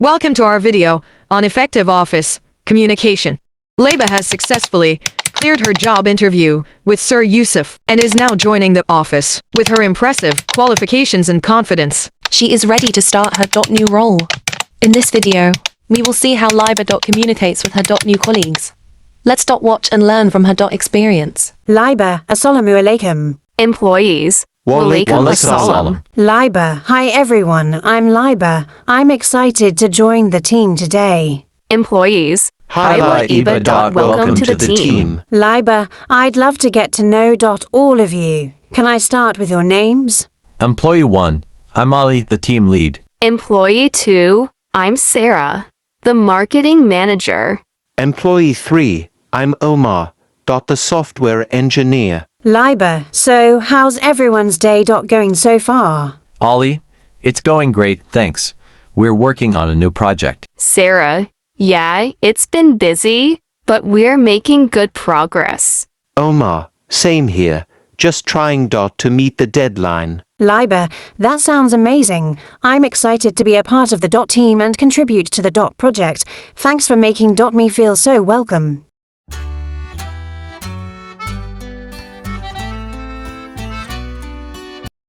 Welcome to our video on effective office communication. Laiba has successfully cleared her job interview with Sir Yusuf and is now joining the office with her impressive qualifications and confidence. She is ready to start her new role. In this video, we will see how Laiba communicates with her new colleagues. Let's watch and learn from her experience. Laiba, assalamu alaikum. Employees. Walaikum assalam. Laiba, hi everyone, I'm Laiba. I'm excited to join the team today. Employees. Hi Laiba. Welcome to the team. Laiba, I'd love to get to know all of you. Can I start with your names? Employee 1, I'm Ali, the team lead. Employee 2, I'm Sarah, the marketing manager. Employee 3, I'm Omar, the software engineer. Laiba, so how's everyone's day going so far? Ali, it's going great, thanks. We're working on a new project. Sarah, yeah, it's been busy, but we're making good progress. Omar, same here, just trying to meet the deadline. Laiba, that sounds amazing. I'm excited to be a part of the team and contribute to the project. Thanks for making me feel so welcome.